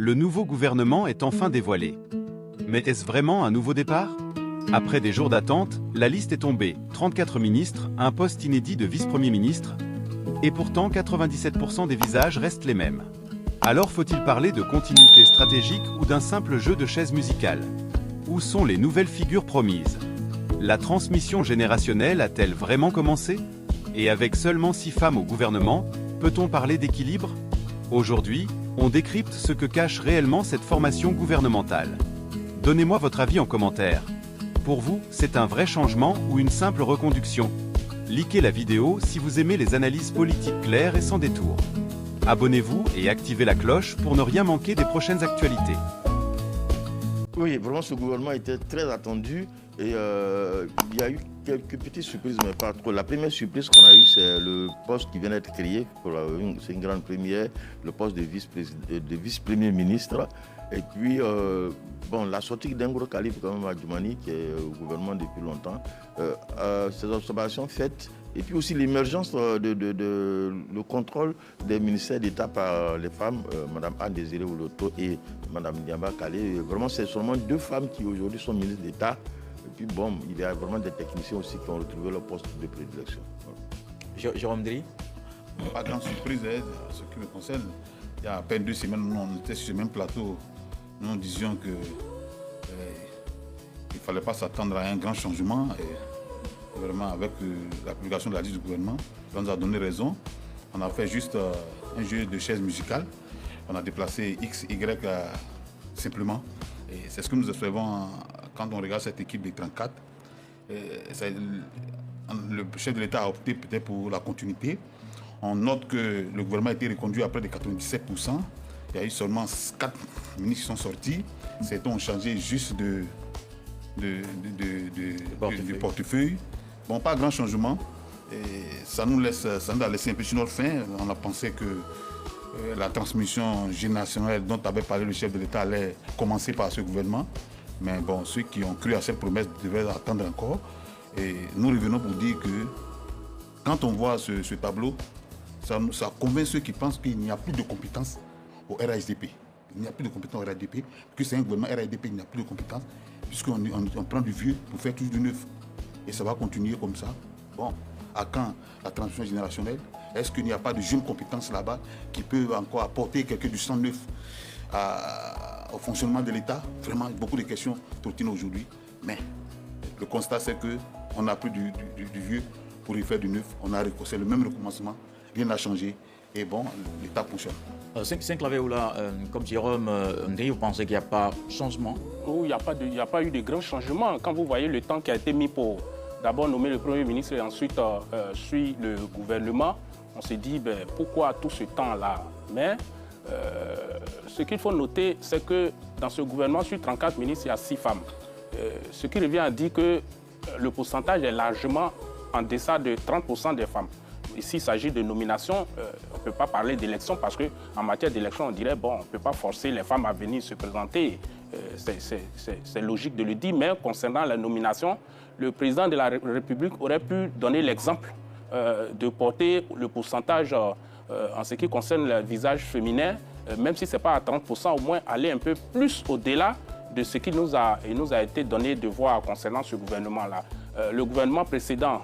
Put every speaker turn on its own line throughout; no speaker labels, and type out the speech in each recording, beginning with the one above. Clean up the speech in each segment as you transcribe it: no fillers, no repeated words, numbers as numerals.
Le nouveau gouvernement est enfin dévoilé. Mais est-ce vraiment un nouveau départ? Après des jours d'attente, la liste est tombée. 34 ministres, un poste inédit de vice-premier ministre. Et pourtant, 97% des visages restent les mêmes. Alors faut-il parler de continuité stratégique ou d'un simple jeu de chaises musicales? Où sont les nouvelles figures promises? La transmission générationnelle a-t-elle vraiment commencé? Et avec seulement 6 femmes au gouvernement, peut-on parler d'équilibre? Aujourd'hui, on décrypte ce que cache réellement cette formation gouvernementale. Donnez-moi votre avis en commentaire. Pour vous, c'est un vrai changement ou une simple reconduction? Likez la vidéo si vous aimez les analyses politiques claires et sans détour. Abonnez-vous et activez la cloche pour ne rien manquer des prochaines actualités.
Oui, vraiment ce gouvernement était très attendu et il y a eu quelques petites surprises, mais pas trop. La première surprise qu'on a eue, c'est le poste qui vient d'être créé, c'est une grande première, le poste de vice-premier ministre. Et puis, bon, la sortie d'Engro Khalif quand même à Djoumani, qui est au gouvernement depuis longtemps, ces observations faites, et puis aussi l'émergence le contrôle des ministères d'État par les femmes, Mme Anne Désiré Oloto et Mme Diamba Kalé. Vraiment, c'est seulement 2 femmes qui aujourd'hui sont ministres d'État. Et puis bon, il y a vraiment des techniciens aussi qui ont retrouvé leur poste de prédilection.
Voilà. Jérôme Dri.
Pas grande surprise, ce qui me concerne. Il y a à peine 2 semaines, on était sur ce même plateau. Nous disions qu'il ne fallait pas s'attendre à un grand changement. Et vraiment, avec la publication de la liste du gouvernement, on nous a donné raison. On a fait juste un jeu de chaises musicales. On a déplacé X, Y simplement. Et c'est ce que nous observons quand on regarde cette équipe des 34. Le chef de l'État a opté peut-être pour la continuité. On note que le gouvernement a été reconduit à près de 97%. Il y a eu seulement 4 ministres qui sont sortis. Certains ont changé juste de portefeuille. Bon, pas grand changement. Et ça nous a laissé un peu sur notre faim. On a pensé que la transmission générationnelle dont avait parlé le chef de l'État allait commencer par ce gouvernement. Mais bon, ceux qui ont cru à cette promesse devaient attendre encore. Et nous revenons pour dire que quand on voit ce tableau, ça convainc ceux qui pensent qu'il n'y a plus de compétences au RHDP. Il n'y a plus de compétences au RHDP, que c'est un gouvernement RHDP, il n'y a plus de compétences, puisqu'on prend du vieux pour faire tout du neuf. Et ça va continuer comme ça. Bon, à quand la transition générationnelle? Est-ce qu'il n'y a pas de jeunes compétences là-bas qui peuvent encore apporter quelque du sang neuf au fonctionnement de l'État? Vraiment, beaucoup de questions trottinent aujourd'hui. Mais le constat, c'est qu'on a pris du vieux pour y faire du neuf. C'est le même recommencement, rien n'a changé. Et bon, l'État fonctionne.
Saint-Claver-Oula, comme Jérôme Ndri, vous pensez qu'il n'y a pas de changement?
Il n'y a pas eu de grands changements. Quand vous voyez le temps qui a été mis pour d'abord nommer le Premier ministre et ensuite suivre le gouvernement, on s'est dit pourquoi tout ce temps-là? Mais ce qu'il faut noter, c'est que dans ce gouvernement, sur 34 ministres, il y a 6 femmes. Ce qui revient à dire que le pourcentage est largement en deçà de 30% des femmes. Ici, il s'agit de nomination. On ne peut pas parler d'élection parce qu'en matière d'élection, on dirait bon, on ne peut pas forcer les femmes à venir se présenter. C'est logique de le dire. Mais concernant la nomination, le président de la République aurait pu donner l'exemple de porter le pourcentage en ce qui concerne le visage féminin, même si ce n'est pas à 30%, au moins aller un peu plus au-delà de ce qui nous a été donné de voir concernant ce gouvernement-là. Le gouvernement précédent,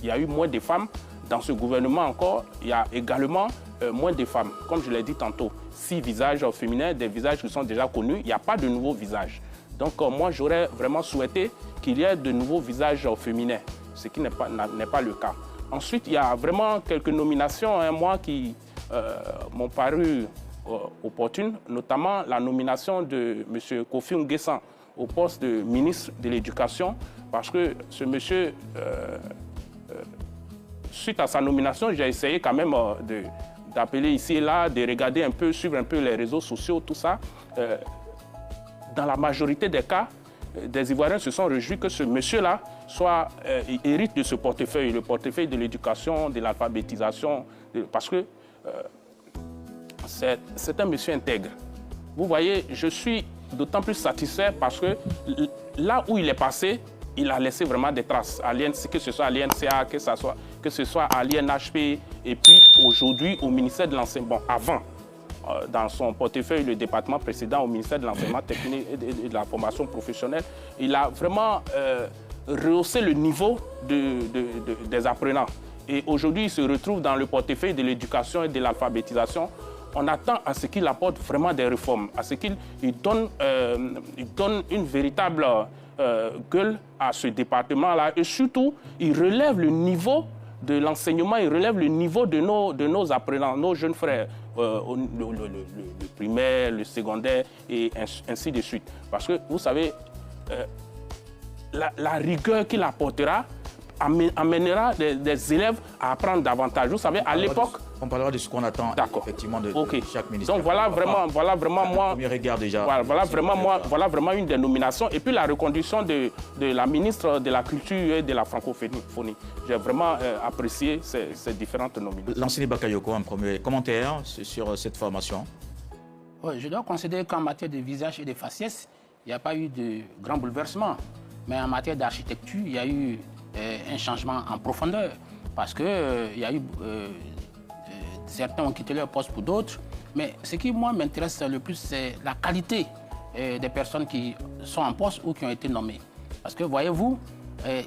il y a eu moins de femmes. Dans ce gouvernement encore, il y a également moins de femmes. Comme je l'ai dit tantôt, 6 visages féminins, des visages qui sont déjà connus, il n'y a pas de nouveaux visages. Donc moi, j'aurais vraiment souhaité qu'il y ait de nouveaux visages féminins, ce qui n'est pas le cas. Ensuite, il y a vraiment quelques nominations, moi, qui m'ont paru opportunes, notamment la nomination de M. Kofi Nguessan au poste de ministre de l'Éducation, parce que ce monsieur... suite à sa nomination, j'ai essayé quand même d'appeler ici et là, de regarder un peu, suivre un peu les réseaux sociaux, tout ça. Dans la majorité des cas, des Ivoiriens se sont réjouis que ce monsieur-là hérite de ce portefeuille, le portefeuille de l'éducation, de l'alphabétisation, parce que c'est un monsieur intègre. Vous voyez, je suis d'autant plus satisfait parce que là où il est passé, il a laissé vraiment des traces, que ce soit à l'INCA, que ce soit à l'INHP, et puis aujourd'hui au ministère de l'Enseignement. Bon, avant, dans son portefeuille le département précédent au ministère de l'enseignement technique et de la formation professionnelle, il a vraiment rehaussé le niveau des apprenants. Et aujourd'hui, il se retrouve dans le portefeuille de l'éducation et de l'alphabétisation. On attend à ce qu'il apporte vraiment des réformes, à ce qu'il donne une véritable gueule à ce département-là. Et surtout, il relève le niveau de l'enseignement, il relève le niveau de nos apprenants, nos jeunes frères, le primaire, le secondaire et ainsi de suite. Parce que, vous savez, la rigueur qu'il apportera amènera des élèves à apprendre davantage. Vous savez, à l'époque...
On parlera de ce qu'on attend effectivement de chaque ministre.
Donc voilà vraiment moi...
Premier regard déjà.
Voilà vraiment une des nominations. Et puis la reconduction de la ministre de la Culture et de la Francophonie. J'ai vraiment apprécié ces différentes nominations.
L'enseignant Bakayoko, un premier commentaire sur cette formation.
Oui, je dois considérer qu'en matière de visage et de faciès, il n'y a pas eu de grand bouleversement. Mais en matière d'architecture, il y a eu un changement en profondeur. Parce qu'il y a eu... certains ont quitté leur poste pour d'autres. Mais ce qui, moi, m'intéresse le plus, c'est la qualité des personnes qui sont en poste ou qui ont été nommées. Parce que, voyez-vous,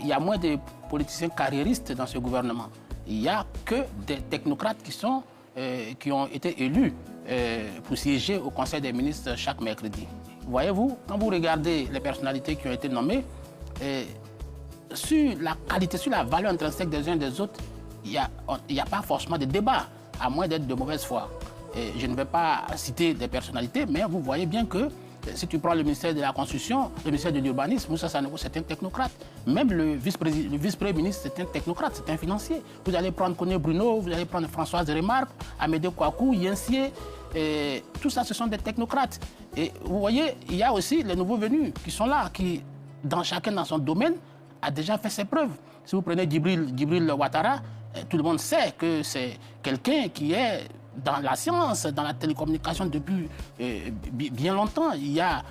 il y a moins de politiciens carriéristes dans ce gouvernement. Il n'y a que des technocrates qui ont été élus pour siéger au Conseil des ministres chaque mercredi. Voyez-vous, quand vous regardez les personnalités qui ont été nommées, sur la qualité, sur la valeur intrinsèque des uns et des autres, il n'y a pas forcément de débat, à moins d'être de mauvaise foi. Et je ne vais pas citer des personnalités, mais vous voyez bien que si tu prends le ministère de la Construction, le ministère de l'Urbanisme, Moussa Sanogo, c'est un technocrate. Même le vice-premier ministre, c'est un technocrate, c'est un financier. Vous allez prendre Koné Bruno, vous allez prendre Françoise Remarque, Amédée Kouakou, Yensié, tout ça, ce sont des technocrates. Et vous voyez, il y a aussi les nouveaux venus qui sont là, qui, chacun dans son domaine, a déjà fait ses preuves. Si vous prenez Djibril Ouattara, tout le monde sait que c'est quelqu'un qui est dans la science, dans la télécommunication depuis bien longtemps. Il y a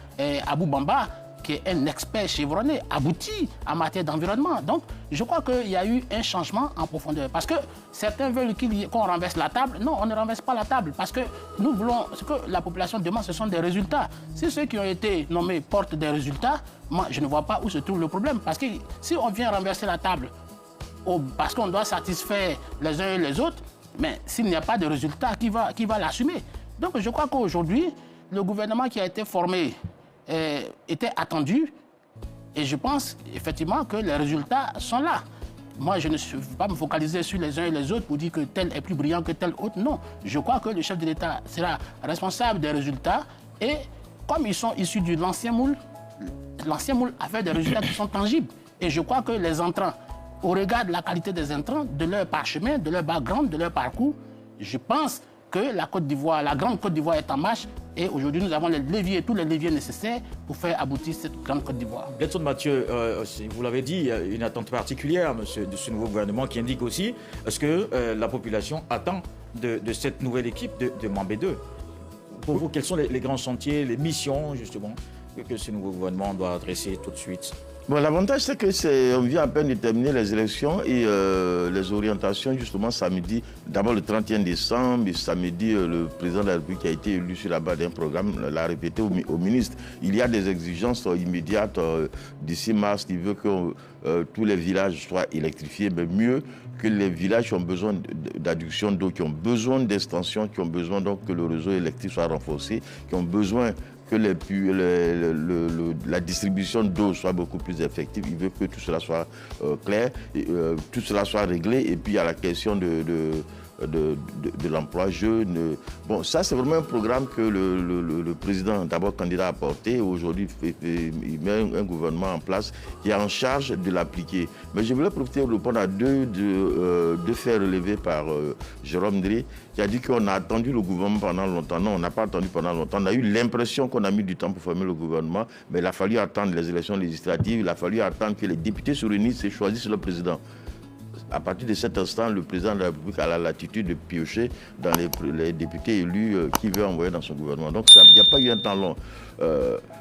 Abou Bamba, qui est un expert chevronné, abouti en matière d'environnement. Donc, je crois qu'il y a eu un changement en profondeur. Parce que certains veulent qu'on renverse la table. Non, on ne renverse pas la table. Parce que nous voulons, ce que la population demande, ce sont des résultats. Si ceux qui ont été nommés portent des résultats, moi, je ne vois pas où se trouve le problème. Parce que si on vient renverser la table, parce qu'on doit satisfaire les uns et les autres, mais s'il n'y a pas de résultat, qui va l'assumer? Donc je crois qu'aujourd'hui, le gouvernement qui a été formé était attendu et je pense effectivement que les résultats sont là. Moi, je ne vais pas me focaliser sur les uns et les autres pour dire que tel est plus brillant que tel autre. Non, je crois que le chef de l'État sera responsable des résultats et comme ils sont issus de l'ancien moule a fait des résultats qui sont tangibles. Et je crois que les entrants, au regard de la qualité des intrants, de leur parchemin, de leur background, de leur parcours, je pense que la Côte d'Ivoire, la grande Côte d'Ivoire est en marche et aujourd'hui nous avons tous les leviers nécessaires pour faire aboutir cette grande Côte d'Ivoire.
Gladson Mathieu, vous l'avez dit, il y a une attente particulière de ce nouveau gouvernement qui indique aussi ce que la population attend de cette nouvelle équipe de Mambé 2. Pour vous, quels sont les grands chantiers, les missions justement que ce nouveau gouvernement doit adresser tout de suite?
Bon, l'avantage, c'est qu'on vient à peine de terminer les élections et les orientations, justement, samedi, d'abord le 31 décembre, et samedi, le président de la République qui a été élu sur la base d'un programme l'a répété au ministre. Il y a des exigences immédiates d'ici mars qui veut que tous les villages soient électrifiés, mais mieux que les villages qui ont besoin d'adduction d'eau, qui ont besoin d'extension, qui ont besoin donc que le réseau électrique soit renforcé, qui ont besoin que la distribution d'eau soit beaucoup plus effective. Il veut que tout cela soit clair, tout cela soit réglé. Et puis il y a la question de l'emploi jeune. Bon, ça c'est vraiment un programme que le président, d'abord candidat, a porté. Aujourd'hui, il met un gouvernement en place qui est en charge de l'appliquer. Mais je voulais profiter de répondre à deux faits relevés par Jérôme Dré, qui a dit qu'on a attendu le gouvernement pendant longtemps. Non, on n'a pas attendu pendant longtemps. On a eu l'impression qu'on a mis du temps pour former le gouvernement, mais il a fallu attendre les élections législatives, il a fallu attendre que les députés se réunissent et choisissent le président. à partir de cet instant, le président de la République a la latitude de piocher dans les députés élus qu'il veut envoyer dans son gouvernement. Donc il n'y a pas eu un temps long.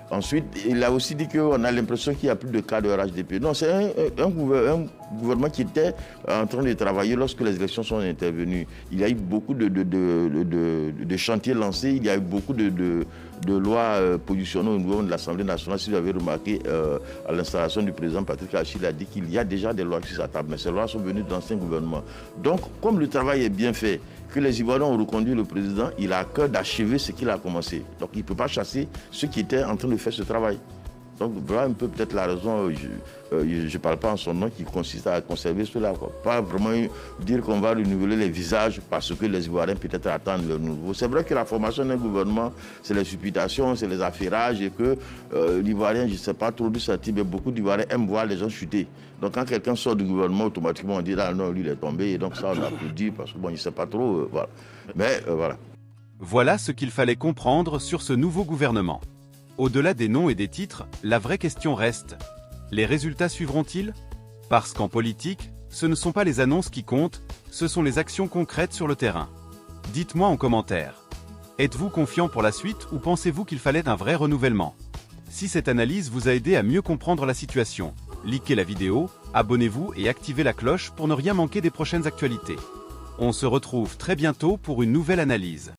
Ensuite, il a aussi dit qu'on a l'impression qu'il n'y a plus de cas de RHDP. Non, c'est un gouvernement qui était en train de travailler lorsque les élections sont intervenues. Il y a eu beaucoup de chantiers lancés, il y a eu beaucoup de lois positionnées au niveau de l'Assemblée nationale. Si vous avez remarqué, à l'installation du président Patrick Achille a dit qu'il y a déjà des lois qui s'attendent, mais ces lois sont venues d'anciens gouvernements. Donc, comme le travail est bien fait, que les Ivoiriens ont reconduit le président, il a à cœur d'achever ce qu'il a commencé. Donc, il ne peut pas chasser ceux qui étaient en train de faire ce travail. Donc, voilà un peu peut-être la raison, je ne parle pas en son nom, qui consiste à conserver cela. Pas vraiment dire qu'on va renouveler les visages parce que les Ivoiriens peut-être attendent le nouveau. C'est vrai que la formation d'un gouvernement, c'est les supputations, c'est les affairages et que l'Ivoirien, je ne sais pas trop d'où ça tire, mais beaucoup d'Ivoiriens aiment voir les gens chuter. Donc quand quelqu'un sort du gouvernement, automatiquement on dit ah non, lui il est tombé, et donc ça on applaudit parce que bon, il ne sait pas trop. Voilà. Mais voilà.
Voilà ce qu'il fallait comprendre sur ce nouveau gouvernement. Au-delà des noms et des titres, la vraie question reste. Les résultats suivront-ils? Parce qu'en politique, ce ne sont pas les annonces qui comptent, ce sont les actions concrètes sur le terrain. Dites-moi en commentaire. Êtes-vous confiant pour la suite ou pensez-vous qu'il fallait un vrai renouvellement? Si cette analyse vous a aidé à mieux comprendre la situation, likez la vidéo, abonnez-vous et activez la cloche pour ne rien manquer des prochaines actualités. On se retrouve très bientôt pour une nouvelle analyse.